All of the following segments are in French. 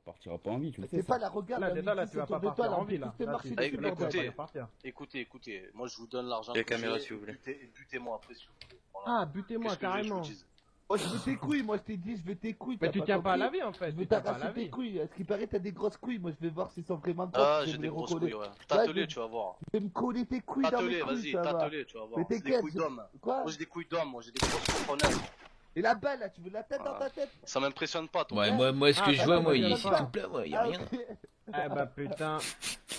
partiras pas en vie, tu le sais. C'est ça. pas la regarde. Là, déjà, là, tu vas pas partir en ville, là. Écoutez, moi je vous donne l'argent. Les caméras, s'il vous plaît. Butez-moi après, s'il vous plaît. Ah, butez-moi, carrément. Moi je veux tes couilles, moi je t'ai dit je veux tes couilles. Mais tu tiens pas à la vie en fait. Je veux t'arracher tes couilles. À ce qui paraît t'as des grosses couilles, moi je vais voir si sont vraiment grosses. Ah j'ai des grosses couilles, ouais. Tâte-les, tu vas voir. Je vais me coller tes couilles dans mes couilles. Vas-y, tâte-les, tu vas voir. Mais des couilles d'homme. Quoi? Moi j'ai des couilles d'homme, moi j'ai des grosses coconettes. Et la balle là, tu veux la tête dans ta tête? Ça m'impressionne pas ton. Ouais, moi ce que je vois, moi, c'est tout plat, moi, y'a rien. Eh bah putain,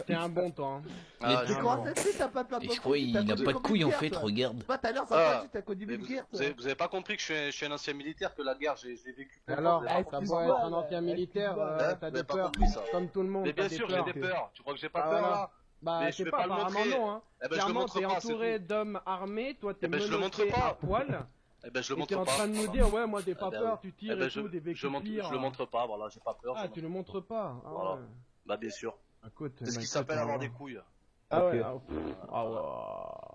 t'es un bon toi. Mais comment ça se fait, t'as pas peur de je crois il a pas de couilles en fait, regarde. Toi tout à l'heure, ça t'as connu une guerre. Vous avez pas compris que je suis un ancien militaire, que la guerre, j'ai vécu. Alors, ça doit être un ancien militaire, t'as des peurs, comme tout le monde. Mais bien sûr, j'ai des peurs. Tu crois que j'ai pas peur là? Bah, c'est pas apparemment non, hein. Clairement, t'es entouré d'hommes armés, toi t'es menotté à poil. Eh ben je le montre pas. T'es en train de nous dire ouais moi t'es pas peur, tu tires et tout, des vécus pires. Je le montre pas, voilà, j'ai pas peur. Ah tu le montres pas. Voilà. Bah bien sûr. Écoute, c'est ce qui s'appelle avoir des couilles. Ah ouais.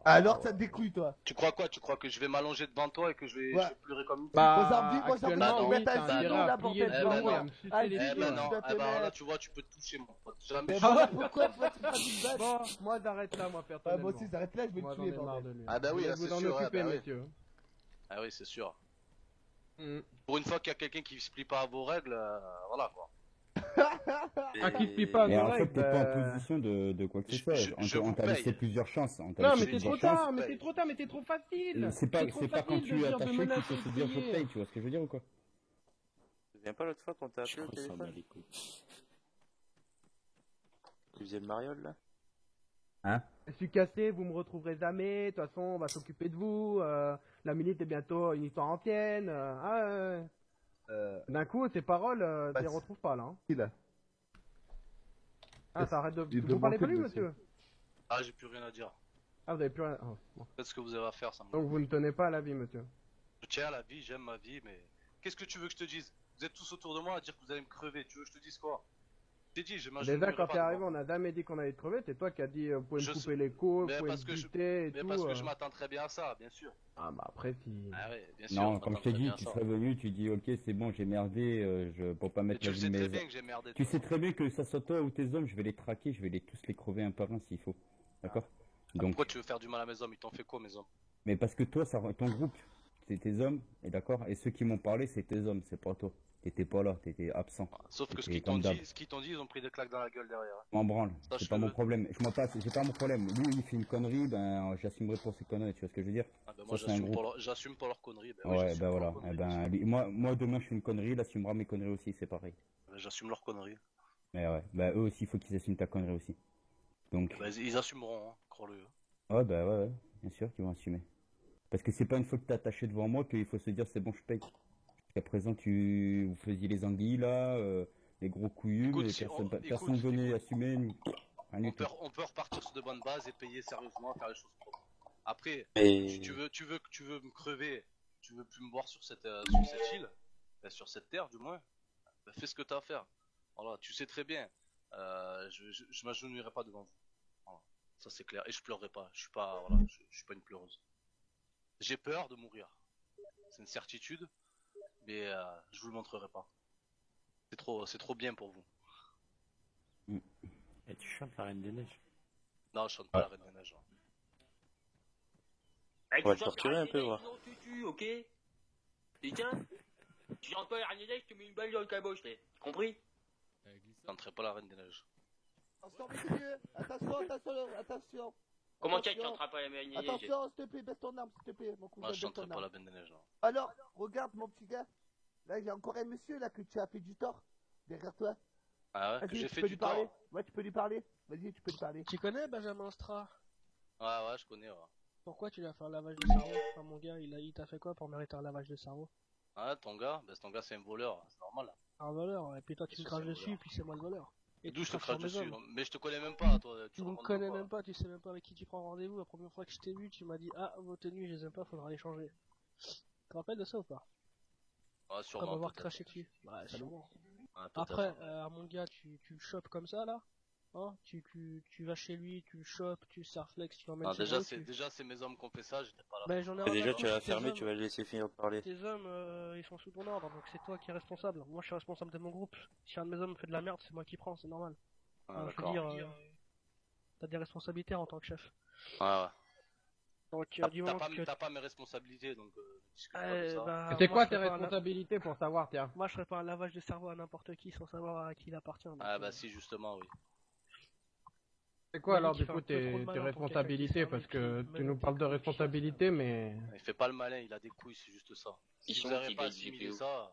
Alors t'as des couilles toi. Tu crois quoi? Tu crois que je vais m'allonger devant toi et que je vais pleurer comme une petite? Bah actuellement oui, t'as intérêt à plier le genou et à me sucer les pieds. Non, là tu vois, tu peux te toucher mon pote. Jamais. Pourquoi tu prends une balle? Bon, moi j'arrête là moi personnellement. Moi aussi j'arrête là, je vais te tuer. Ah bah oui, c'est sûr. Vous en occuper monsieur. Ah oui, c'est sûr. Pour une fois qu'il y a quelqu'un qui se plie pas à vos règles, voilà quoi. Ah, qui se plie pas à vos règles. En fait, t'es pas en position de quoi que ce soit. On t'a laissé plusieurs chances. Non, mais t'es trop tard, mais t'es trop facile. C'est pas quand tu es attaché qu'il faut se dire je paye, tu vois ce que je veux dire ou quoi? Tu viens pas l'autre fois quand t'as appelé au téléphone? Tu faisais le mariole là? Hein? Je suis cassé, vous me retrouverez jamais, de toute façon on va s'occuper de vous, la minute est bientôt une histoire ancienne, d'un coup ces paroles, tu les retrouves pas là. Ah ça arrête de... Vous parlez plus monsieur? Ah j'ai plus rien à dire. Ah vous avez plus rien... Faites ce que vous avez à faire ça. Donc vous ne tenez pas à la vie monsieur? Je tiens à la vie, j'aime ma vie, mais... Qu'est-ce que tu veux que je te dise? Vous êtes tous autour de moi à dire que vous allez me crever, tu veux que je te dise quoi? Déjà quand t'es arrivé on a jamais dit qu'on allait te crever, c'est toi qui as dit vous pouvez me couper les couilles, vous pouvez me buter et tout. Mais parce que je m'attends très bien à ça, bien sûr. Ah bah après si... Ah ouais, bien sûr. Non, comme je t'ai dit, tu serais venu, tu dis ok c'est bon j'ai merdé, pour pas mettre la vie de mes... Tu sais très bien que j'ai merdé. Tu sais très bien que ça soit toi ou tes hommes, je vais les traquer, je vais tous les crever un par un s'il faut. D'accord? Donc pourquoi tu veux faire du mal à mes hommes? Ils t'ont fait quoi mes hommes? Mais parce que toi, ton groupe, c'est tes hommes, et d'accord? Et ceux qui m'ont parlé, c'est tes hommes, c'est pas toi. T'étais pas là, t'étais absent. Sauf que ce qu'ils t'ont dit, ils ont pris des claques dans la gueule derrière. M'en branle, c'est pas mon problème. Je m'en passe, c'est pas mon problème. Lui, il fait une connerie, ben j'assumerai pour ses conneries, tu vois ce que je veux dire? Ah ben moi j'assume pour leur connerie. Ben, ouais, ben voilà. Moi demain je fais une connerie, il assumera mes conneries aussi, c'est pareil. Ben, j'assume leur connerie. Mais ouais, ben eux aussi, il faut qu'ils assument ta connerie aussi. Donc. Ben, ils assumeront, hein, crois-le. Ouais, ben ouais, bien sûr qu'ils vont assumer. Parce que c'est pas une fois que t'es attaché devant moi qu'il faut se dire c'est bon, je paye. Jusqu'à présent, vous faisiez les anguilles là, les gros couillus, mais personne venait assumer. On peut repartir sur de bonnes bases et payer sérieusement, faire les choses propres. Après, si tu veux me crever, tu veux plus me voir sur cette île, sur cette terre du moins, bah, fais ce que t'as à faire. Voilà, tu sais très bien, je m'agenouillerai pas devant vous. Voilà, ça c'est clair. Et je pleurerai pas. Je suis pas une pleureuse. J'ai peur de mourir. C'est une certitude. Mais je vous le montrerai pas. C'est trop bien pour vous. Et tu chantes la Reine des Neiges? Non, je chante pas la Reine des Neiges. On va te torturer un peu, voir. Non, tu tues, ok? Et tiens, tu chantes pas la Reine des Neiges, tu mets une balle dans le caboche, t'as compris? Je chanterai pas la Reine des Neiges. Attention, messieurs, attention. Comment tu chanteras pas la Reine des Neiges? Attention, s'il te plaît, baisse ton arme, s'il te plaît, mon cousin. Moi, je chanterai pas la Reine des Neiges. Alors, regarde, mon petit gars. Là, il y a encore un monsieur là que tu as fait du tort. Derrière toi. Ah ouais, que j'ai fait du tort. Ouais, tu peux lui parler. Vas-y, tu peux lui parler. Tu connais Benjamin Stra? Ouais, je connais. Pourquoi tu lui as fait un lavage de cerveau? Enfin, mon gars, il t'a fait quoi pour mériter un lavage de cerveau? Ah, ton gars c'est un voleur, c'est normal. Un voleur, et puis toi tu me craches dessus, puis c'est moi le voleur. D'où je te crache dessus? Mais je te connais même pas, toi. Tu me connais même pas, tu sais même pas avec qui tu prends rendez-vous. La première fois que je t'ai vu, tu m'as dit ah, vos tenues, je les aime pas, faudra les changer. Tu te rappelles de ça ou pas? Ouais, sûrement. Comme avoir craché dessus. Ouais, sûrement. Après, mon gars, tu le chopes comme ça là. Hein, tu vas chez lui, tu le chopes, tu Sarflex, tu l'emmènes Ah, chez lui. déjà c'est mes hommes qui ont fait ça, j'étais pas là. Ben, j'en ai Et déjà, rien à tu vas la foutre, tes fermer, hommes- tu vas le laisser finir de parler. Tes hommes, ils sont sous ton ordre, donc c'est toi qui es responsable. Moi, je suis responsable de mon groupe. Si un de mes hommes fait de la merde, c'est moi qui prends, c'est normal. Ah, Enfin, je d'accord. veux dire, t'as des responsabilités en tant que chef. Ouais. Donc, du moment que... T'as pas mes responsabilités, donc discute pas de ça. bah, C'est moi, quoi je tes ferais pas responsabilités pour savoir, tiens? Moi, je ferais pas un lavage de cerveau à n'importe qui sans savoir à qui il appartient. donc, Ah bah si, justement, oui. C'est quoi alors Malik, du il coup fait un peu trop de tes malin pour responsabilités? quelqu'un Parce qui que s'en tu nous mêle parles de des couilles. responsabilités, mais... Il fait pas le malin, il a des couilles, c'est juste ça. Ils Si sont vous avez qui, pas les assimilé GPO? ça,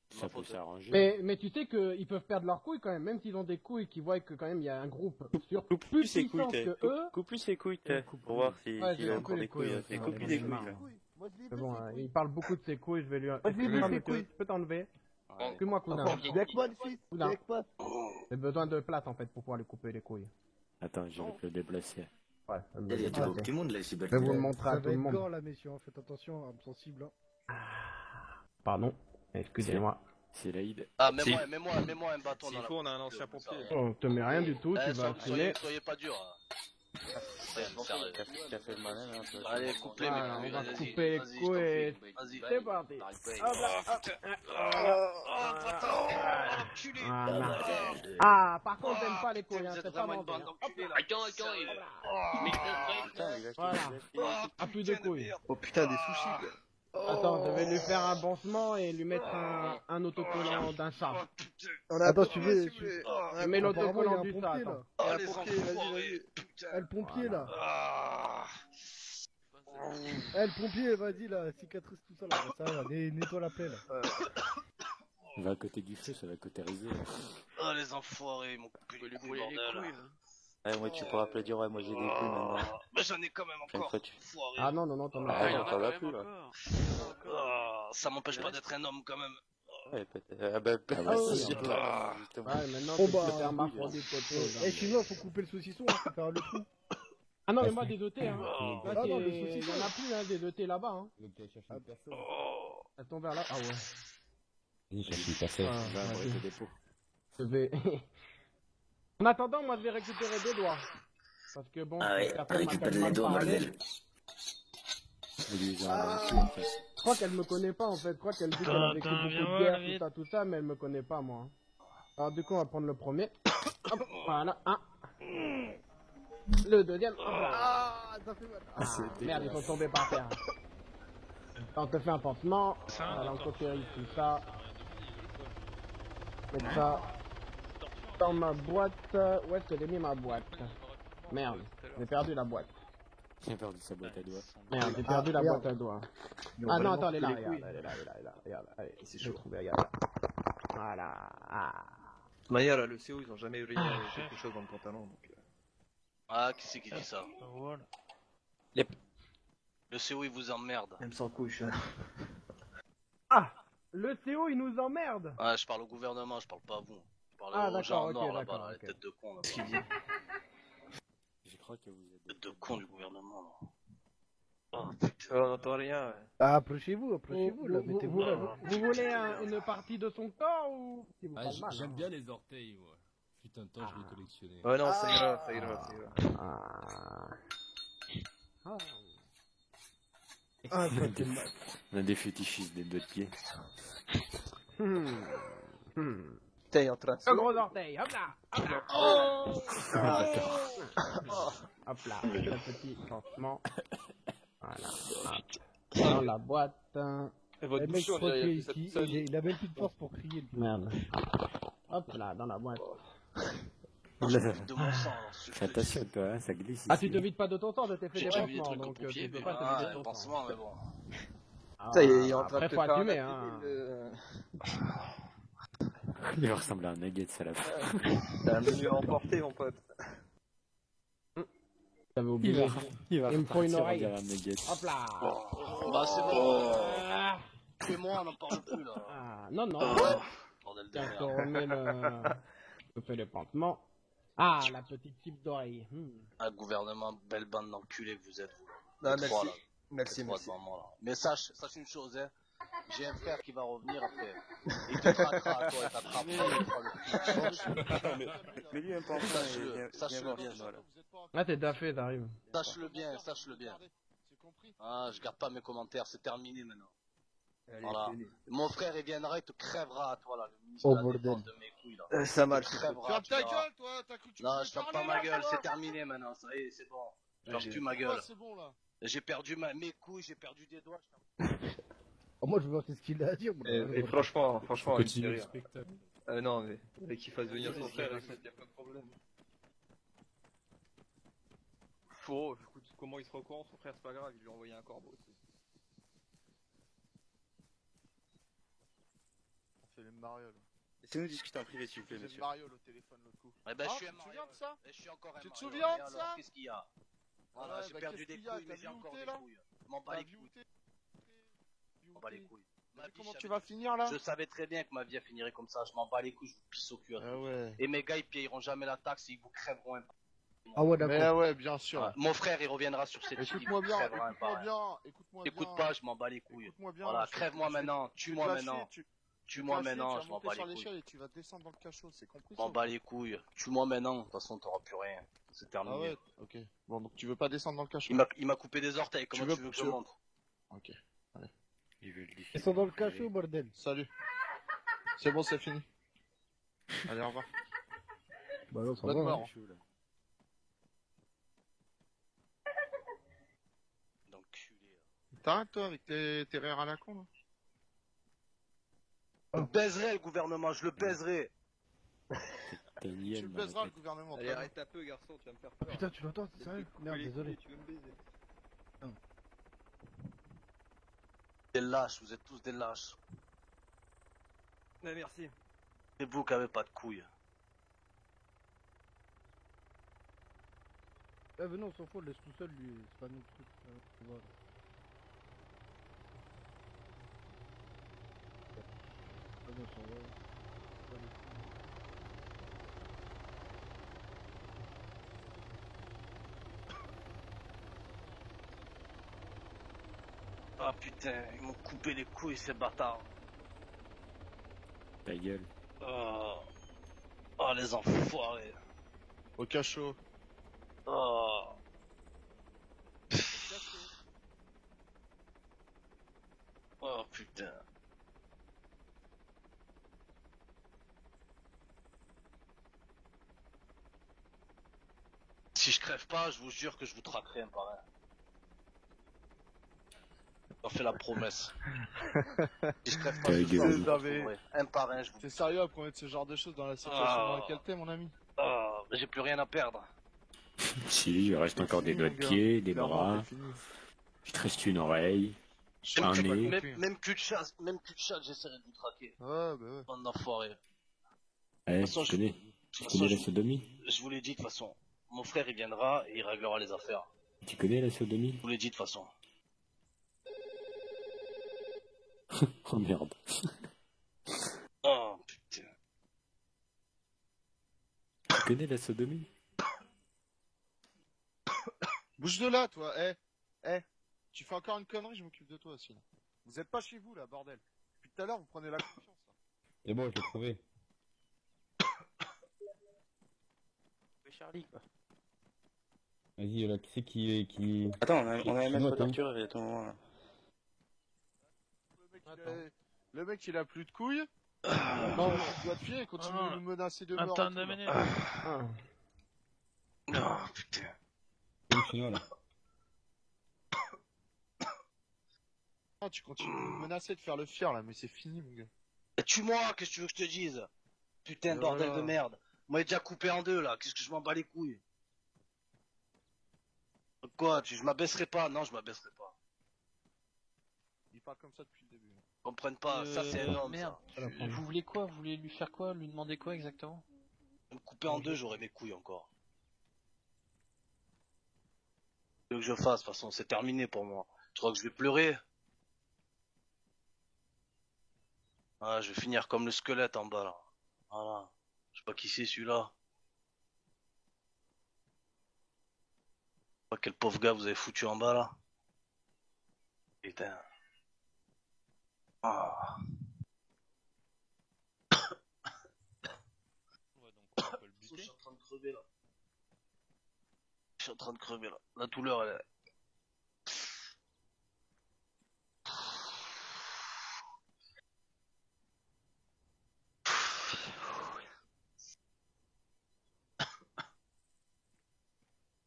Ça peut s'arranger. Mais tu sais qu'ils peuvent perdre leurs couilles quand même, même s'ils ont des couilles qui voient que quand même il y a un groupe sur Coupe plus plus ses couilles, puissant que eux. coupe plus ses couilles, pour voir s'il Ouais, j'ai a coupé encore les des couilles. couilles, C'est ouais, coupe ouais, plus des ouais, couilles. ouais. là. Moi, je l'ai C'est vu, bon, ses hein, couilles. il parle beaucoup de ses couilles, je vais lui... je l'ai vu, Excuse-moi, ses monsieur, couilles. je peux t'enlever? ouais. Excuse-moi, cousin. Encore Viens avec moi, le fils. Viens Oula. avec moi. J'ai besoin de place en fait pour pouvoir lui couper les couilles. Attends, je vais te le déplacer. Ouais, Il y a du beau petit monde là, c'est je vais vous le montrer à Ça tout va le être monde. gore là, messieurs, faites attention, arme sensible. Pardon, excusez-moi. C'est l'Aïd. Ah, mets-moi un bâton dans la faut, on a un ancien pompier. On te met rien du tout, tu vas filer. soyez pas dur. Qui a fait le malin, là. Allez, coupe-les, Voilà, mec. on va Vas-y, couper les vas-y, couilles et Vas-y. c'est parti. Hop là, hop. Voilà. Ah, par contre, j'aime pas les couilles, hein, Vous êtes c'est pas vraiment une mauvais. bande Hein. d'enculés, là. Attends, je m'expliquerai. Putain, il a Voilà. Ah, plus de couilles. Oh putain, des sushis. Attends, je vais lui faire un pansement et lui mettre un autocollant d'un chat. Attends, tu veux. Je mets l'autocollant du chat, attends. Ah, les pompiers, vas-y. Eh, le pompier là. Eh, le pompier, vas-y là, cicatrice tout ça là. Ça va, nettoie la plaie là. On va à côté du feu, ça va cautériser. Oh, les enfoirés, ils m'ont coupé les couilles, bordel. Ouais, moi, tu pourras applaudir, ouais, moi j'ai des couilles maintenant. Mais j'en ai quand même Une encore. fois, tu... Enfoiré. Ah non, t'en as Ah, pas. non, t'en as plus, là. Ça m'empêche pas d'être un homme quand même. Ouais, peut-être. Ah, bah, oui, si, un peu. là, justement. Ouais, maintenant, Bon, tu bah, peux faire marche pour des côtés. Eh, chinois, faut couper le saucisson, hein, faut faire le trou. Ah non, mais moi, des dotés, hein. Là, Ah non, le il y saucisson. en a plus, hein, des dotés là-bas, hein. Donc, tu vas chercher une personne. Elles sont vers là. Ah ouais. Vas-y, cherche une personne. Ah, On va vas-y. arrêter des pots. Je vais... En attendant, moi, je vais récupérer des doigts. Parce que bon, Ah ouais, certaines récupère m'appellent les doigts, mal parlé. bordel. On lui les a reçus, en fait. Je crois qu'elle me connaît pas, en fait. Je crois qu'elle dit qu'elle a vécu beaucoup de guerre, tout ça, mais elle me connaît pas, moi. Alors, du coup, on va prendre le premier. Hop, voilà, un. Le deuxième, hop là. Ah, ça fait mal. Ah, merde, ils sont tombés par terre. On te fait un pansement. Voilà, on cautérise tout ça. Mettre ça dans ma boîte. Où est-ce que j'ai mis ma boîte? Merde, j'ai perdu la boîte. Il a perdu sa boîte à doigts. Merde, j'ai perdu la merde. boîte à doigts. Ils ont Ah non, vraiment attends, elle est là, coupé les regarde, couilles. elle est là, elle est là, elle est là, regarde, allez, C'est j'ai chaud. trouvé, regarde. Voilà, ah. De toute manière, là, le CO, ils ont jamais eu quelque chose dans le pantalon. Donc, Ah, qui c'est qui dit ça? Voilà. Le CO il vous emmerde. même sans couille, je suis Ah, le CO, il nous emmerde. Ah, je parle au gouvernement, je parle pas à vous. Je parle Ah, aux d'accord, gens en ok, or là-bas, d'accord, là, ok. les têtes de con là. ce qu'il dit. Je crois que vous êtes... Têtes de con du gouvernement là. Oh putain, on n'entend rien. Ouais. Ah, approchez-vous là, mettez-vous là. Vous voulez une partie de son corps ou si vous parlez mal, J'aime hein. bien les orteils, moi. Fut un temps, je les collectionnais. Ouais, non, ça ira, ça ira, ça ira. Ah. Ah, ça fait mal. On a des fétichistes des doigts de pied. Putain, il est en train de Un gros orteil, hop là, hop là. Oh. Hop là, un petit pansement. Voilà. Hop. Dans la boîte. Et votre Le mec, bouchon, je crois il qu'il a fait ça tout seul. il a même plus de force pour crier. Merde. Hop là, dans la boîte. De mon sang alors. si je Fais te dis. attention, toi, hein, ça glisse. Ah, tu ici. te vides pas de ton sang, je t'ai fait J'ai des déjà vu des pansements, trucs au donc pompier, tu peux mais pas te ah, vider de un ton sang. pansement, mais bon. Putain, il est en train Après, de te faut faire assumer, un hein. Il va ressembler à un nugget, ça la fin. T'as un menu à emporter, mon pote. J'avais oublié. Il va Il me faut une repartir, on oreille. dirait un nugget. Hop là. Bah c'est bon. Fais-moi, on en parle plus là. Ah, non, non. Bordel de Tiens, je te merde. remets le... Je fais le pansement. Ah, la petite type d'oreille. Ah, gouvernement, belle bande d'enculés que vous êtes, vous. Non, Les trois, merci. là. Merci, Les trois merci. devant moi, là. Mais sache une chose, hein. J'ai un frère qui va revenir après. Il te traquera, toi, il t'attrapera, il fera le coup. Mais lui, un peu Sache-le bien, voilà. Là, t'es daffé, t'arrives. Sache-le bien, sache-le bien. Ah, je garde pas mes commentaires, c'est terminé maintenant. Allez, Voilà. Mon frère, il viendra, il te crèvera, toi, là, le ministre Oh, de la bordel. Défense de mes couilles, là. Ça marche. Il te crèvera, Ferme tu ta verras. gueule, toi. T'as cru que tu Non, pouvais je ferme parler, pas ma là, gueule, toi c'est terminé maintenant, ça y est, c'est bon. Je ferme plus ma Ouais, gueule. c'est bon, là. J'ai perdu mes couilles, j'ai perdu des doigts. Oh, moi, je veux voir qu'est-ce qu'il a à dire. Moi. Et franchement, il me Continue fait le rire. spectacle. Non, mais qu'il fasse venir son frère, il y a pas de problème. Écoute, comment il sera au courant, son frère, c'est pas grave, il lui a envoyé un corbeau. C'est les marioles. Laissez-nous discuter en privé, s'il vous plaît, C'est monsieur. Mariol au téléphone l'autre coup. Eh ben, Ah, je suis tu un te souviens de ça? Je suis encore un Tu te Mario. souviens Et de alors, ça? qu'est-ce qu'il y a? Voilà, Ouais, j'ai bah, perdu qu'est-ce des qu'il y a? couilles, T'as mais j'ai vu où encore t'es, des là? couilles. Je m'en bats T'as les vu où couilles. t'es? Je m'en bats les couilles. Ma vie, Comment je tu savais- vas finir, là? Je savais très bien que ma vie finirait comme ça. Je m'en bats les couilles, je vous pisse au cul à tous. Ah ouais. Et mes gars, ils paieront jamais la taxe et ils vous crèveront un. Ah ouais, Mais d'accord. ouais, bien sûr. Ouais. Mon frère, il reviendra sur cette île. Écoute-moi bien, crèvera un écoute-moi par un. bien, écoute-moi bien. Écoute pas, je m'en bats les couilles. Écoute-moi bien. Voilà, je- crève-moi je vais- maintenant, je vais tue-moi te lâcher, maintenant. tu- Tue-moi te lâcher, maintenant, tu je vas m'en monter bats sur les couilles. l'échelle et tu vas descendre dans le cachot, c'est compris Je m'en ça? bats les couilles. Tue-moi maintenant, de toute façon, t'auras plus rien. C'est Ah terminé. ouais, ok. Bon, donc tu veux pas descendre dans le cachot? Il m'a coupé des orteils, comment tu veux que je monte? Ok. Allez. Il veut le dire. Ils sont dans le cachot, bordel. Salut. C'est bon, c'est fini. Allez, au revoir. Bah non, ça Bonne va. mort. D'enculé. T'arrêtes, toi, avec tes rires à la con, là? Je le baiserai, le gouvernement, je le baiserai. Tu le baiseras, le gouvernement. Allez, arrête un peu, garçon, tu vas me faire peur. Putain, tu l'entends, c'est sérieux? Merde, désolé. Tu veux me baiser. Des lâches, vous êtes tous des lâches. Merci. C'est vous qui avez pas de couilles. Eh, mais non, on s'en fout, laisse tout seul, lui. C'est pas notre truc. Ça va. Ah non, ça va. Ah putain, ils m'ont coupé les couilles ces bâtards. Ta gueule. Oh, oh les enfoirés. Au cachot. Oh. Oh putain. Si je crève pas, je vous jure que je vous traquerai un par un. J'en fais la promesse. Si je crève pas, je vous retrouverai. Un par un, je vous. T'es sérieux à promettre ce genre de choses dans la situation dans laquelle t'es, mon ami? Oh, j'ai plus rien à perdre. Si, il reste encore des doigts de pied, des bras. Il te reste une oreille. Un nez. Même cul de chat, j'essaierai de vous traquer. Ouais, bah ouais. Bande d'enfoirés. Eh, façon, tu connais. De Tu toute connais façon, la sodomie? Je vous l'ai dit de toute façon. Mon frère il viendra et il réglera les affaires. Tu connais la sodomie? Je vous l'ai dit de toute façon. Oh merde. Oh putain. Tu connais la sodomie? Bouge de là, toi, tu fais encore une connerie, je m'occupe de toi aussi. Là. Vous êtes pas chez vous, là, bordel. Depuis tout à l'heure, vous prenez la confiance. Là. C'est bon, je l'ai trouvé. Charlie, quoi. Vas-y, là, qui c'est qui... Attends, on a un maître attends. tortureur, il y a ton moment, là. Le mec, il a plus de couilles. Non, il doit te fier, il continue de nous menacer de mort. Attends 2 minutes. Non, putain. C'est le chinois, là. Ah, tu continues de nous menacer de faire le fier, là, mais c'est fini, mon gars. Tue-moi, qu'est-ce que tu veux que je te dise? Putain, Et bordel voilà. de merde. Moi, il est déjà coupé en deux, là. Qu'est-ce que je m'en bats les couilles? Quoi, je m'abaisserai pas? Non, je m'abaisserai pas. Il parle comme ça depuis le début. Ils comprennent pas, ça c'est un homme, Merde. ça. Vous voulez quoi? Vous voulez lui faire quoi? Lui demander quoi exactement? Me couper en deux, j'aurais mes couilles encore. Ce que je fasse, de toute façon, c'est terminé pour moi. Tu crois que je vais pleurer? Ah, je vais finir comme le squelette en bas, là. Voilà. Je sais pas qui c'est, celui-là. Je sais pas quel pauvre gars vous avez foutu en bas, là. Putain. Ah. Ouais, donc on peut le buter. Je suis en train de crever là. Je suis en train de crever là. La douleur elle est...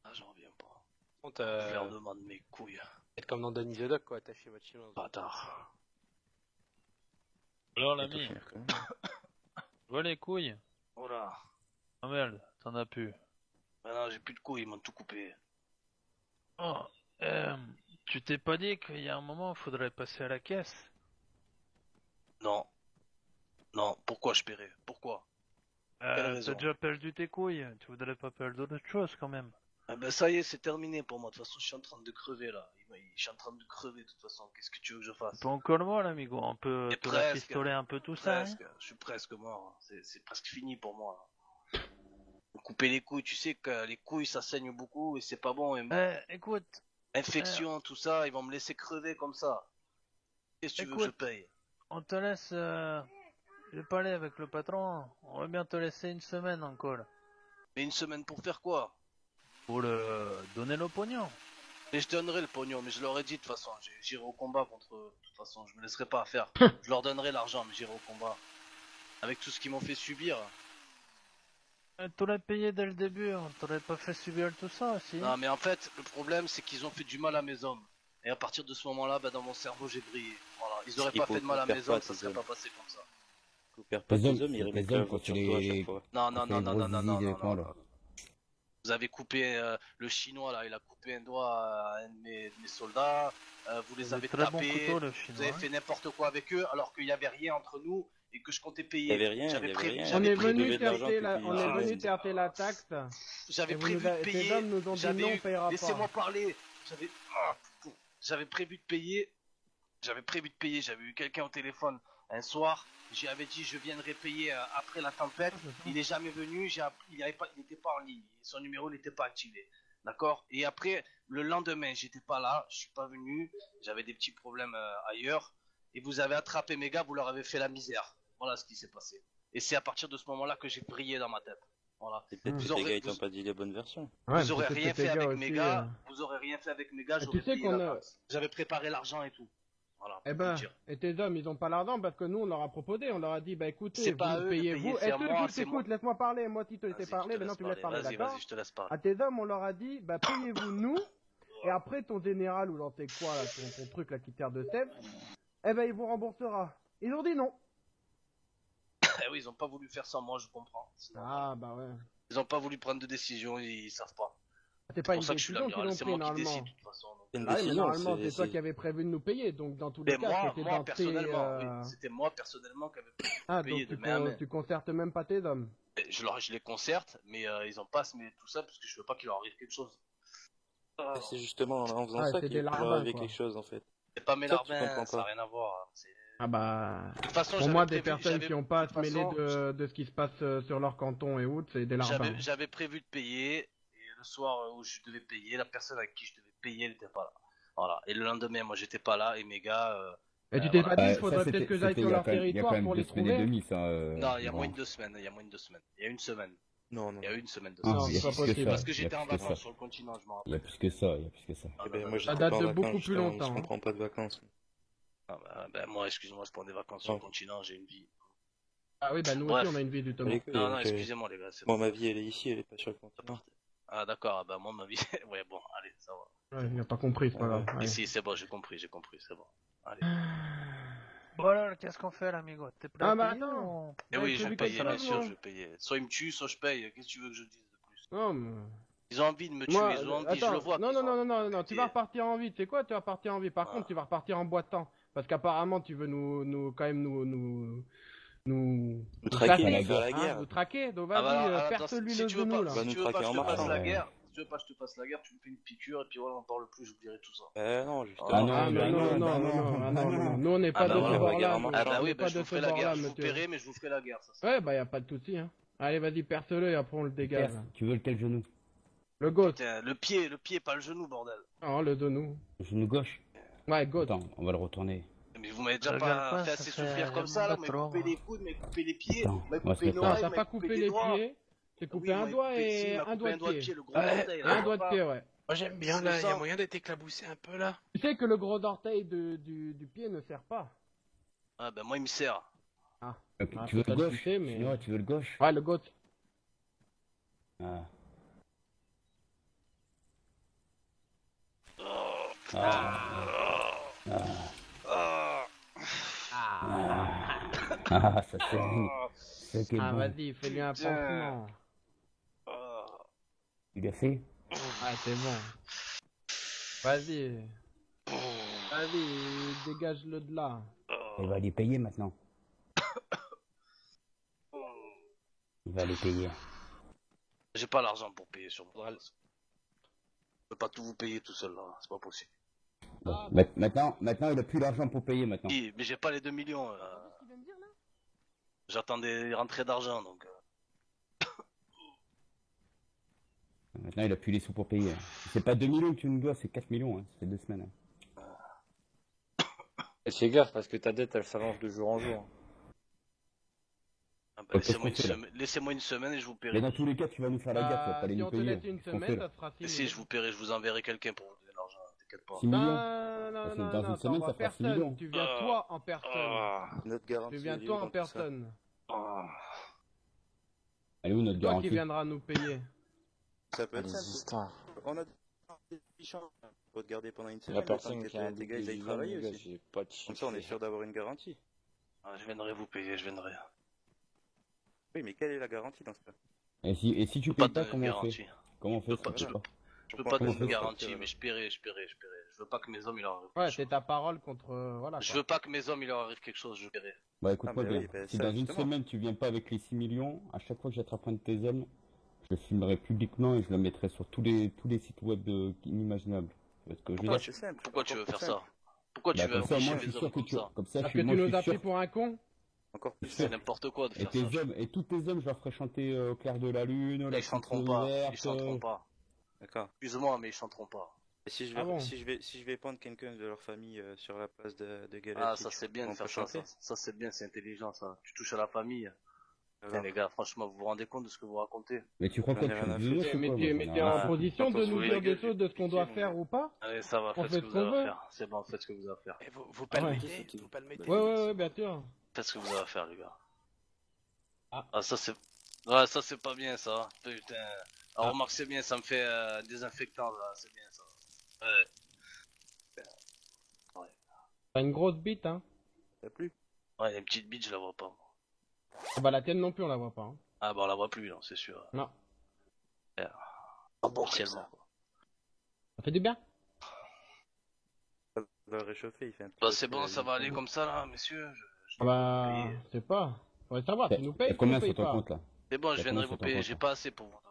Ah, j'en reviens pas. On Je leur demande mes couilles. Faites comme dans Danny the Dog, quoi, attacher votre chien. Bâtard. Alors l'ami, vois les couilles. Oh là. Oh merde, t'en as plus. Ah non, j'ai plus de couilles, ils m'ont tout coupé. Oh, tu t'es pas dit qu'il y a un moment il faudrait passer à la caisse? Non. Non, pourquoi je paierais? Pourquoi? T'as déjà perdu tes couilles, tu voudrais pas perdre d'autres choses quand même. Ah ben ça y est, c'est terminé pour moi. De toute façon, je suis en train de crever là. Je suis en train de crever de toute façon. Qu'est-ce que tu veux que je fasse? Pas encore mort l'amigo, on peut te la pistoler un peu tout ça. Presque. Je suis presque mort. C'est presque fini pour moi. Couper les couilles, tu sais que les couilles ça saigne beaucoup et c'est pas bon. Écoute. Infection, tout ça, ils vont me laisser crever comme ça. Qu'est-ce que tu veux que je paye? On te laisse. J'ai parlé avec le patron. On va bien te laisser une semaine encore. Mais une semaine pour faire quoi? Pour le donner le pognon. Et je donnerai le pognon, mais je leur ai dit de toute façon, j'irai au combat contre eux. De toute façon, je me laisserai pas faire. Je leur donnerai l'argent, mais j'irai au combat. Avec tout ce qu'ils m'ont fait subir. T'aurais payé dès le début, on t'aurait pas fait subir tout ça aussi. Non, mais en fait, le problème c'est qu'ils ont fait du mal à mes hommes. Et à partir de ce moment-là, bah, dans mon cerveau, j'ai brillé. Voilà, ils auraient pas fait de mal à mes hommes, ça serait pas passé comme ça. Les hommes, quand tu les... Non. Vous avez coupé le chinois là, il a coupé un doigt à un de mes soldats. Vous les avez tapés. Vous avez fait n'importe quoi avec eux alors qu'il n'y avait rien entre nous et que je comptais payer. Il y avait rien. On est venu taper la taxe. J'avais prévu de payer. Ces hommes nous ont dit non, on paiera pas. Laissez-moi parler. J'avais prévu de payer. J'avais eu quelqu'un au téléphone un soir. J'avais dit je viendrai payer après la tempête. Il est jamais venu. Il n'était pas en ligne. Son numéro n'était pas activé. D'accord. Et après le lendemain, j'étais pas là. Je suis pas venu. J'avais des petits problèmes ailleurs. Et vous avez attrapé mes gars. Vous leur avez fait la misère. Voilà ce qui s'est passé. Et c'est à partir de ce moment-là que j'ai brillé dans ma tête. Voilà. C'est peut-être que les gars ils t'ont pas dit les bonnes versions. Vous aurez rien fait avec mes gars. Vous aurez rien fait avec mes gars. J'aurais payé la taxe. J'avais préparé l'argent et tout. Voilà, et tes hommes, ils ont pas l'argent parce que nous, on leur a proposé, on leur a dit, bah écoutez, vous payez vous. Écoute, laisse-moi parler, moi, si tu te laissais parler, maintenant tu me laisses parler, d'accord? Vas-y, je te laisse parler. À tes hommes, on leur a dit, bah payez-vous nous, et après ton général, ou j'en sais quoi, là, ton truc, là, qui sert de chef, eh ben, il vous remboursera. Ils ont dit non. Eh oui, ils ont pas voulu faire ça, moi, je comprends. Ah, bah ouais. Ils ont pas voulu prendre de décision, ils savent pas. C'est pas une décision qu'ils ont pris, normalement. Normalement, c'est toi qui avais prévu de nous payer, donc dans tous les cas, c'était dans tes... C'était moi, personnellement, qui avais payé de même. Donc tu concertes même pas tes hommes. Je les concerte, mais ils ont pas tout ça, parce que je veux pas qu'il leur arrive quelque chose. C'est justement en faisant ça qu'il pourrait arriver quelque chose, en fait. C'est pas mes larbins, ça n'a rien à voir. Ah bah... De toute façon, pour moi, des personnes qui n'ont pas à se mêler de ce qui se passe sur leur canton et autres, c'est des larbins. J'avais prévu de payer... Le soir où je devais payer, la personne avec qui je devais payer, elle n'était pas là. Voilà. Et le lendemain, moi, j'étais pas là et mes gars. Et tu t'es pas dit, il faudrait peut-être que j'aille sur leur territoire pour les trouver. Non, il y a moins de 2 semaines. Il y a une semaine. Non. Il y a une semaine de ça. Non, c'est pas possible. Parce que j'étais en vacances sur le continent, je m'en rappelle. Il y a plus que ça. Moi, ça date de beaucoup plus longtemps. Je comprends pas de vacances. Moi, excuse-moi, je prends des vacances sur le continent, j'ai une vie. Ah oui, bah nous aussi, on a une vie du Thomas. Non, excusez-moi, les gars. Bon, ma vie, elle est ici, elle est pas sur le continent. Ah d'accord, bah moi ma vie... ouais bon, allez, ça va. Ouais, il a pas compris, c'est pas grave. Mais si, c'est bon, j'ai compris, c'est bon. Allez. Bon alors, qu'est-ce qu'on fait l'amigo? T'es prêt à payer ou... Eh oui, je vais payer, bien sûr, je vais payer. Soit ils me tuent, soit je paye, qu'est-ce que tu veux que je dise de plus? Non, mais... Ils ont envie de me tuer, ils ont envie, je le vois. Non, tu vas repartir en vie, tu sais quoi, tu vas repartir en vie. Par contre, tu vas repartir en boitant. Parce qu'apparemment, tu veux nous traquer à la guerre. Nous traquer, donc vas-y, perce-lui le genou là. Va nous traquer en mars. Si tu veux pas que je te fasse la guerre, tu me fais une piqûre et puis voilà, on parle plus, j'oublierai tout ça. Non, justement. Non, nous on n'est pas de ce bord-là. Ah bah oui, je vous ferai la guerre, je vous paierai, mais je vous ferai la guerre. Ouais, bah y a pas de souci, hein. Allez, vas-y, perce-le et après on le dégage. Tu veux lequel genou? Le gauche. Le pied, pas le genou, bordel. Oh, le genou. Le genou gauche? Ouais, gauche. Attends, on va le retourner. mais vous m'avez déjà pas fait assez souffrir comme ça, là. Vous m'avez coupé les coudes, vous m'avez coupé les pieds, vous m'avez coupé une oreille, t'as pas coupé les pieds, t'as coupé un doigt et un doigt de pied. Le gros orteil, là. Un doigt de pied, ouais. Moi j'aime bien là, il y a moyen d'être éclaboussé un peu là. Tu sais que le gros orteil du pied ne sert pas. Ah bah moi il me sert. Ah. Tu veux le gauche? Non, tu veux le gauche? Ouais, le gauche. Ah. Ça c'est... Ah, vas-y, fais-lui un pansement. Il a fait? Ah, c'est bon. Vas-y. Vas-y, dégage-le de là. Il va les payer maintenant. Il va les payer. J'ai pas l'argent pour payer sur Modral. Je peux pas tout vous payer tout seul là, c'est pas possible. Bon, maintenant il a plus l'argent pour payer maintenant. Oui, mais j'ai pas les 2 millions. J'attends des rentrées d'argent donc. Maintenant il a plus les sous pour payer. C'est pas 2 millions que tu nous dois, c'est 4 millions, hein. Ça fait 2 semaines. Et fais gaffe parce que ta dette elle s'allonge de jour en jour. Ah bah, laissez-moi une semaine et je vous paierai. Mais dans tous les cas tu vas nous faire la gaffe, tu vas pas les nous payer. Si on te laisse une semaine, ça fera 6 millions. Et si je vous paierai, je vous enverrai quelqu'un pour vous donner l'argent, t'inquiète pas. 6 millions. Dans une semaine ça fera 6 millions. Tu viens toi en personne. Notre garantie. Tu viens toi en personne. Allez où notre toi garantie? Qui viendra nous payer. Ça peut être ça. On a des fichants. Faut te garder pendant une semaine. La personne qui a des gars, ils aillent travailler aussi. Comme ça, on est sûr d'avoir une garantie. Ah, je viendrai vous payer, je viendrai. Oui, mais quelle est la garantie dans ce cas? Et si tu payes pas, comment on fait? Comment on fait? Je peux pas donner une garantie, mais je paierai. Je veux pas que mes hommes il leur arrive. Ouais, c'est ta parole contre. Voilà. Je veux pas que mes hommes il leur arrive quelque chose, je paierai. Bah écoute-moi bien. Si dans une semaine tu viens pas avec les 6 millions, à chaque fois que j'attrape un de tes hommes, je le filmerai publiquement et je le mettrai sur tous les sites web inimaginables. Pourquoi tu veux faire ça? Pourquoi tu veux afficher mes hommes comme ça? Comme ça, parce que tu nous as pris pour un con? Encore plus. C'est n'importe quoi de faire ça. Et tous tes hommes, je leur ferai chanter au clair de la lune, ils chanteront pas. D'accord. Excuse-moi, mais ils chanteront pas. Et si je vais prendre quelqu'un de leur famille sur la place de Galette. Ah, ça c'est bien de faire ça. Ça c'est bien, c'est intelligent ça. Tu touches à la famille. Putain, les gars, franchement, vous vous rendez compte de ce que vous racontez? Mais tu crois quoi? Mais t'es en position de nous dire des choses de ce qu'on doit faire ou pas? Allez, ça va, faites ce que vous avez à faire. C'est bon, faites ce que vous avez à faire. Et vous palmettez, vous palmettez. Ouais, bien sûr. Faites ce que vous avez à faire, les gars. Ah, ça c'est... Ouais, ça c'est pas bien, ça. Putain. Alors, remarque, c'est bien, ça me fait désinfectant, là. C'est bien, ça. Ouais. T'as une grosse bite, hein? T'as plus? Ouais, une petite bite, je la vois pas. Ah bah la tienne non plus, on la voit pas. Hein. Ah bah on la voit plus, là, c'est sûr. Non. Partiellement, quoi. Ça fait du bien? Ça va réchauffer, il fait un bah c'est bon, ça va aller comme ça, là, messieurs. Bah, c'est pas. Faudrait savoir, tu nous payes, combien sur ton compte, là? C'est bon, je viendrai vous payer, j'ai pas assez pour vous donner.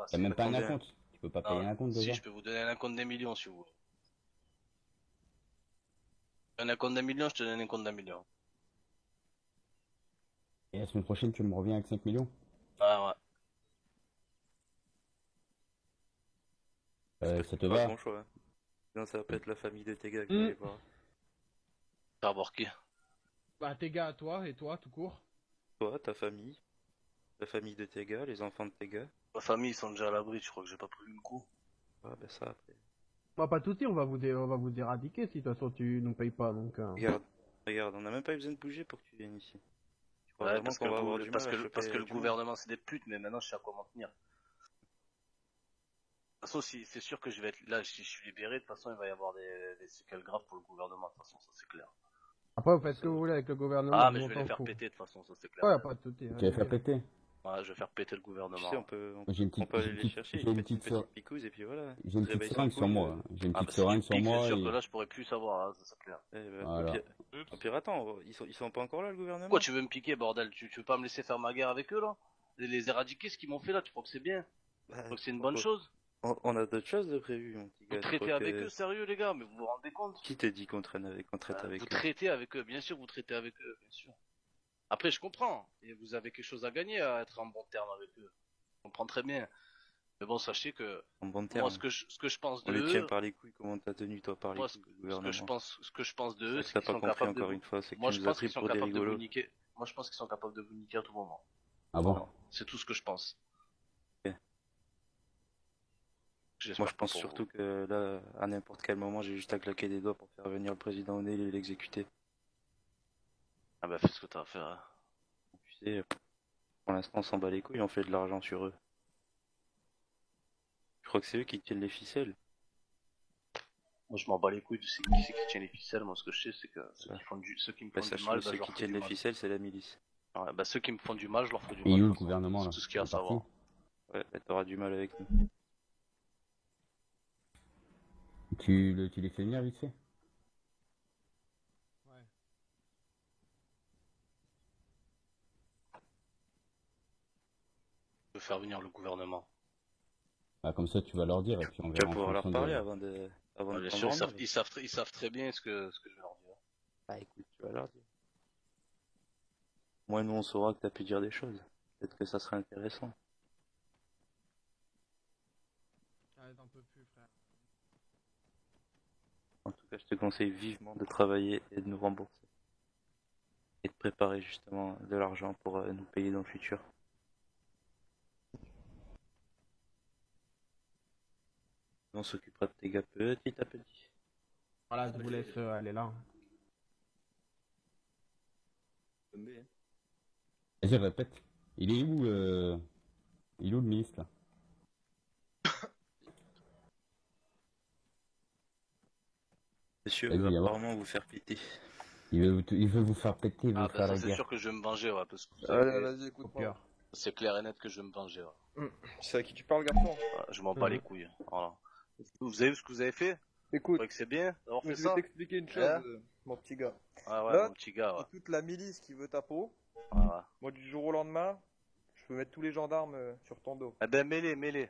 T'as même pas un acompte? Tu peux pas payer un acompte, déjà? Si, je peux vous donner un acompte d'1 million, si vous voulez. Un acompte d'1 million, je te donne un compte d'1 million. Et la semaine prochaine, tu me reviens avec 5 millions? Ah ouais. Ça te va? Bon choix. Non, ça va pas être la famille de tes gars que vous allez voir. Ça va voir qui? Bah tes gars à toi, et toi, tout court. Toi, ta famille. La famille de tes gars, les enfants de tes gars. Ma famille, ils sont déjà à l'abri, je crois que j'ai pas pris le coup. Ah bah ça après. Bah pas de soucis, on va vous éradiquer si de toute façon tu nous payes pas, donc... Regarde, on n'a même pas eu besoin de bouger pour que tu viennes ici. Ouais, parce que le gouvernement c'est des putes, mais maintenant je sais à quoi m'en tenir. De toute façon, c'est sûr que je vais être là, si je suis libéré, de toute façon il va y avoir des séquelles graves pour le gouvernement, de toute façon, ça c'est clair. Après vous faites ce que vous voulez avec le gouvernement. Ah mais je vais les faire péter de toute façon, ça c'est clair. Ouais, pas de soucis. Tu vas faire péter? Ouais, je vais faire péter le gouvernement. Tu sais, on peut aller les chercher, j'ai une petite picouse et puis voilà. J'ai une petite seringue sur moi. J'ai une petite seringue sur moi. C'est sûr que là je pourrais plus savoir, hein, ça c'est clair. Voilà. Au pire, attends, ils sont pas encore là le gouvernement? Pourquoi tu veux me piquer, bordel? Tu veux pas me laisser faire ma guerre avec eux là? Les éradiquer, ce qu'ils m'ont fait là, tu crois que c'est bien? Tu crois que c'est une bonne chose? On a d'autres choses de prévues, mon petit gars. Vous traitez avec eux, sérieux les gars, mais vous vous rendez compte? Qui t'a dit qu'on traite avec eux? Vous traitez avec eux, bien sûr vous traitez avec eux, bien sûr. Après je comprends, et vous avez quelque chose à gagner à être en bon terme avec eux. Je comprends très bien. Mais bon, sachez que En bon moi, terme. ce que je pense On de les tient eux, par les couilles, comment t'as tenu toi par les moi, couilles du gouvernement. ce que je pense de eux, C'est c'est que qu'ils t'as pas sont compris capables de encore vous... une fois, c'est que Moi, tu je nous as pense pris qu'ils sont pour des capables de vous rigolos. niquer. Moi, je pense qu'ils sont capables de vous niquer à tout moment. Ah bon? Voilà. C'est tout ce que je pense. Ok. J'espère Moi je pas pense pour surtout que là, à n'importe quel moment, j'ai juste à claquer des doigts pour faire venir le président O'Neill et l'exécuter. Ah bah, fais ce que t'as à faire. Hein. Tu sais, pour l'instant on s'en bat les couilles, on fait de l'argent sur eux. Je crois que c'est eux qui tiennent les ficelles. Moi, je m'en bats les couilles de qui c'est qui tient les ficelles. Moi, ce que je sais, c'est que ceux qui me font Bah, du mal, ceux je qui leur fais tiennent du les mal. ficelles, c'est la milice. Ouais, bah, ceux qui me font du mal, je leur fais du Et mal. où le gouvernement là? C'est tout ce qu'il y a à Il est parti. savoir. Ouais, bah, t'auras du mal avec nous. Tu les fais venir vite fait? De faire venir le gouvernement. Ah, comme ça, tu vas leur dire et puis on Tu vas verra en pouvoir leur fonction parler de... avant de Ouais, bien prendre sûr, en ordre. ils savent très bien ce que je vais leur dire. Bah écoute, tu vas leur dire. Moi, nous, on saura que t'as pu dire des choses. Peut-être que ça serait intéressant. T'en peux plus, frère. En tout cas, je te conseille vivement de travailler et de nous rembourser. Et de préparer justement de l'argent pour nous payer dans le futur. On s'occupera de tes gars petit à petit. Voilà, je vous laisse aller là. Vas-y, répète. Il est où le ministre là? Monsieur Vas-y, veut alors. apparemment vous faire péter. Il veut vous faire péter, il veut Ah, faire bah, la ça, c'est guerre. sûr que je vais me venger, ouais, parce que Allez, vas-y, écoute-moi. c'est clair et net que je vais me venger, ouais. C'est à qui tu parles, garçon? Ouais, je m'en bats les couilles. Voilà. Vous avez vu ce que vous avez fait? Écoute, Vous croyez que c'est bien d'avoir fait je ça? vais t'expliquer une chose, Hein mon petit gars. Ah ouais, Là, mon petit gars, ouais. c'est toute la milice qui veut ta peau. Ouais, ouais. Moi, du jour au lendemain, je peux mettre tous les gendarmes sur ton dos. Eh ben, mêlez.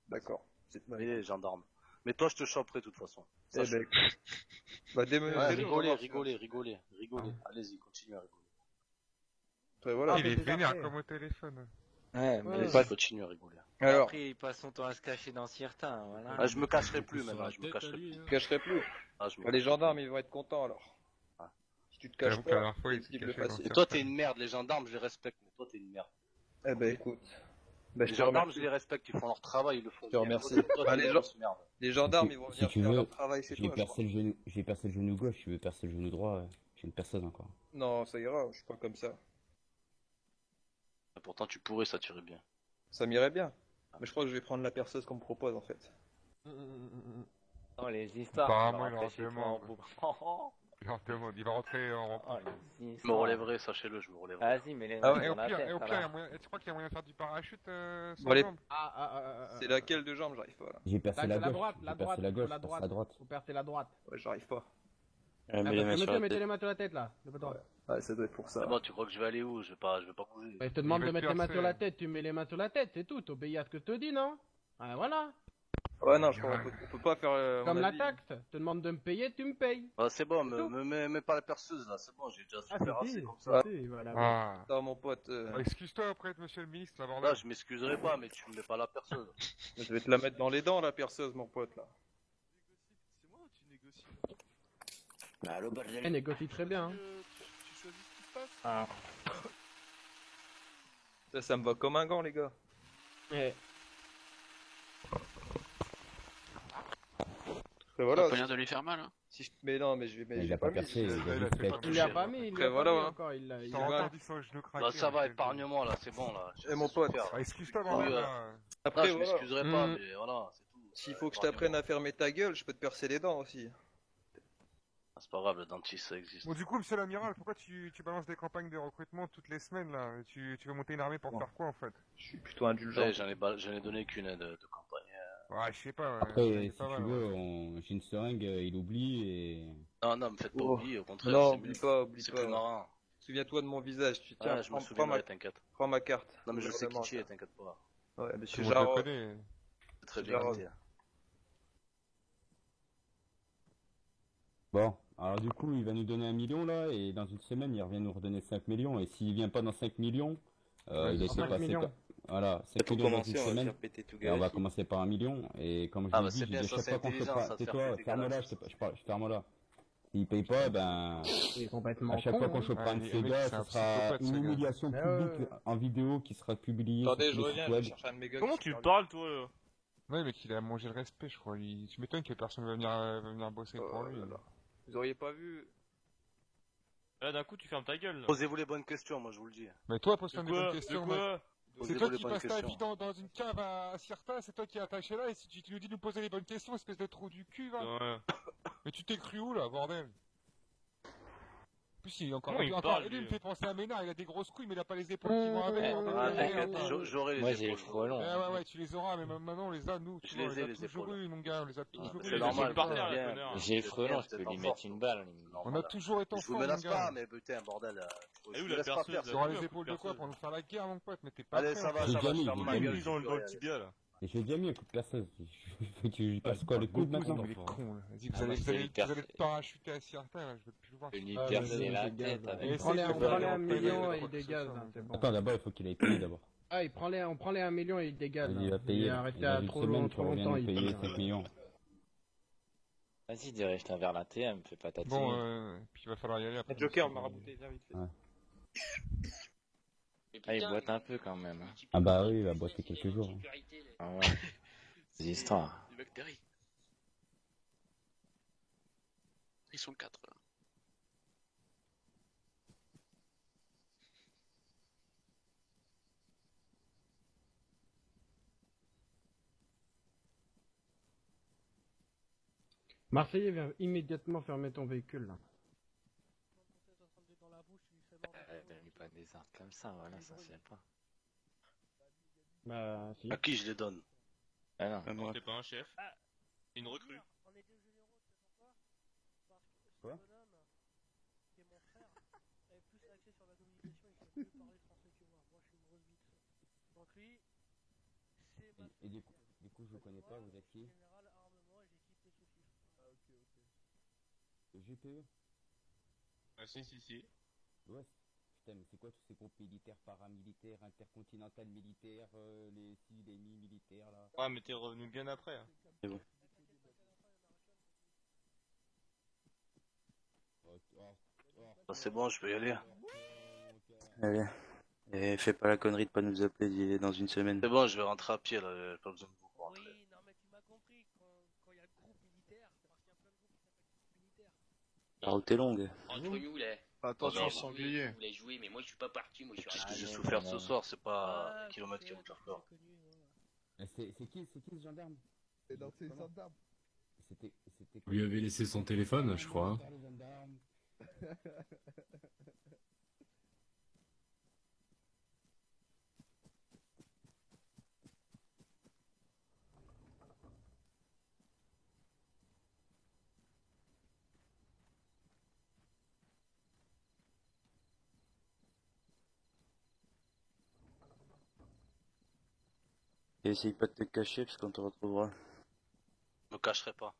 D'accord. Mêlez les gendarmes. Mais toi, je te choperai de toute façon. Eh ben, bah, démenez-les. Rigolez. Allez-y, continuez à rigoler. Après, voilà. Il est vénère comme au téléphone. Ouais, mais Allez-y, continuez à rigoler. Alors, après, il passe son temps à se cacher dans Cirtin, voilà. Ah, je me cacherai plus maintenant, je me cacherai plus. tu te cacherais plus. Ah, je me Bah, les cacherai gendarmes, ils vont être contents alors. Ah. Si tu te caches J'avoue que la pas, dernière fois, il c'est s'est cible caché dans facile. Et toi, t'es une merde, les gendarmes, je les respecte, mais toi, t'es une merde. Eh ben, écoute. Bah, Les je te gendarmes, remercie. je les respecte, ils font leur travail, ils le font Je te bien. remercie. Toi, Bah, t'es les une gens- grosse merde. Les gendarmes, ils vont Si venir tu faire veux, leur travail chez j'ai toi. je percé le genou gauche, tu veux percer le genou droit, j'ai une personne encore. crois. Non, ça ira, je suis pas comme ça. Et pourtant, tu pourrais, ça tirait bien. Ça m'irait bien. Mais je crois que je vais prendre la perceuse qu'on me propose en fait. Oh, les histoires. Apparemment, on va il en rentrer chez toi en demande. boucle. Il va rentrer en... Oh, les Je me histoires. relèverai, sachez-le, je me relèverai. Vas-y, mais les Ah ouais, Et dans au la pire, tête, et au ça pire, va. tu crois qu'il y a moyen de faire du parachute sans Bon, allez. jambe? C'est laquelle de jambe, j'arrive pas là. J'ai percé Tac, la la gauche, droite, j'ai la percé droite, la gauche, la perce droite. la droite. Faut percer la droite. Ouais, j'arrive pas. Mets Ah, les mains sur la mettez tête. les mains sur la tête là. Lève toi. Ouais, ça doit être pour ça. C'est bon, tu crois que je vais aller où? Je vais pas bouger. Je te demande Il de va mettre te les mains percer. sur la tête, tu mets les mains sur la tête, c'est tout. T'obéis à ce que je te dis, non? Ah, voilà. Ouais, non, je crois on peut pas faire. à Comme mon la avis. taxe. Je te demande de me payer, tu me payes. Ah, c'est bon, C'est tout. mets pas la perceuse là, c'est bon, j'ai déjà Ah, super si, assez comme ça. si, voilà. Ah. Non, mon pote, Excuse-toi auprès de monsieur le ministre, là, Là, bordel. je m'excuserai pas, mais tu me mets pas la perceuse. je vais te la mettre dans les dents, la perceuse, mon pote là. C'est moi ou tu négocies? Bah, allô, bordel. Elle négocie très bien. Hein. Tu choisis ce qui se passe? Ah. Ça me va comme un gant, les gars. Eh, Après, voilà. Pas l'air de lui faire mal. Hein. Si je... Mais non, mais je vais. Mais Il j'ai a pas mis. percé, il a il a juste fait fait. pas il l'a pas mis, il Après, l'a voilà, pas mis hein. encore. Il l'a. T'as entendu son genou craqué. Bah, ça va, je te le dis. épargne-moi là, c'est bon là. Eh, mon pote. Ah, excuse-toi, bordel. Oui, là. Après, je voilà. m'excuserai pas, Mm. mais voilà, c'est tout. S'il faut que je t'apprenne à fermer ta gueule, je peux te percer les dents aussi. Ah, c'est pas grave, le dentiste ça existe. Bon, du coup, monsieur l'amiral, pourquoi tu balances des campagnes de recrutement toutes les semaines, là? Tu veux monter une armée pour faire quoi, en fait? Je suis plutôt indulgent. Ouais, j'en ai donné qu'une de campagne. Ouais, je sais pas. Après, c'est si pas tu mal, veux, ouais. j'ai une seringue, il oublie et... Non, me faites pas Oh. oublier, au contraire, Non, c'est oublie mieux. pas, oublie C'est pas. plus marrant. Souviens-toi de mon visage. Tu tiens, Ah, je me prends souviendrai, ma... t'inquiète. prends ma carte. Non, mais je sais qui Gouvernement, tu es, ça. t'inquiète pas. Ouais, Tout monsieur le monde le Jarre. connaît. C'est très Jarre. bien. T'es. Bon, alors du coup, il va nous donner 1 million là, et dans une semaine, il revient nous redonner 5 millions, et s'il vient pas dans 5 millions, il essaie de passer par... Voilà, 5 millions dans une semaine. Et on va commencer par 1 million. Et comme je l'ai dit, je dis à chaque fois qu'on fait pas... Tais-toi, ferme-la, je ferme là. S'il paye pas, ben... À chaque fois qu'on chopera un de ces gars, ce sera une humiliation publique en vidéo qui sera publiée sur le site web. Comment tu parles, toi là? Ouais, mais qu'il a mangé le respect, je crois. Tu m'étonnes que personne va venir bosser pour lui. Vous auriez pas vu... Là, d'un coup, tu fermes ta gueule. Posez-vous les bonnes questions, moi, je vous le dis. Mais toi, pose-toi des bonnes questions. C'est toi qui passes ta vie questions. dans une cave à Cirta, c'est toi qui es attaché là, et si tu nous dis de nous poser les bonnes questions, espèce de trou du cul, va. Ouais. Mais tu t'es cru où, là, bordel? En plus, il est encore... Lui, il me fait penser à Ménard, il a des grosses couilles, mais il a pas les épaules qui vont avec. J'aurai les épaules. Moi, j'ai les cheveux longs. Ouais, tu les auras, mais maintenant, on les a, nous. Je les ai, les toujours épaules. eu, mon gars, on les a toujours eu. C'est normal, J'ai les cheveux longs, je peux lui mettre une balle. On a toujours été en Je vous forme, menace mon gars. pas, mais putain, bordel. Et où la perceuse? Tu auras les épaules de quoi pour nous faire la guerre, mon pote? Mais t'es pas Allez, prêt, ça va, J'ai je déjà mis, ferme ma j'ai gueule. Ils ont le tibia là. Et j'ai déjà mis un coup de perceuse. Tu lui passes quoi, le coude maintenant? Il est con, là. Vas-y, Ah, vous moi, c'est allez hyper- te parachuter à Cirta, là, je veux plus le voir. Je peux lui percer la tête avec... Prends-les 1 million et il dégage, c'est bon. Attends, d'abord, il faut qu'il aille payer d'abord. Ah, on prend les 1 million et il dégage. Il va payer. Il est arrêté Il a à une trop semaine pour longtemps, revenir il payer paye. 5 millions. Vas-y, dirige-toi vers la TM, fais pas ta team. Bon, puis il va falloir y aller après. Joker m'a rabouté, viens vite fait. Ouais. Ah, il boite un peu quand même. Hein. Ah bah oui, il va boiter quelques jours. Hein. Ah ouais. C'est l'histoire. Les bactéries. Ils sont 4 là. Marseillais, viens immédiatement fermer ton véhicule là. Donne-lui pas des armes comme ça, voilà, ça c'est pas. Bah, si. À qui je les donne? Ah non. Non, t'es pas un chef. Une recrue. Quoi? Et du coup, je vous connais pas, vous êtes qui? Le GPE? Ah si. Ouais. Putain, mais c'est quoi tous ces groupes militaires, paramilitaires, intercontinental militaires, les militaires là? Ouais, mais t'es revenu bien après. Hein. C'est bon. C'est bon, je peux y aller. Allez. Et fais pas la connerie de pas nous appeler dans une semaine. C'est bon, je vais rentrer à pied là, j'ai pas besoin de vous pour rentrer. Oui, non mais tu m'as compris, quand il y a groupe militaire, c'est parce qu'il y a plein de groupes qui s'appellent groupe militaire. La route est longue. Entre nous là. Attention, Ouais, sanglier. Vous voulez jouer, mais moi je suis pas parti, moi je suis Qu'est-ce que resté. j'ai souffert ce soir, c'est pas kilomètres qui vont me faire peur. C'est qui ce gendarme? C'est dans ces gendarmes. C'était Vous lui avez laissé son téléphone, je crois. Et essaye pas de te cacher parce qu'on te retrouvera. Je me cacherai pas.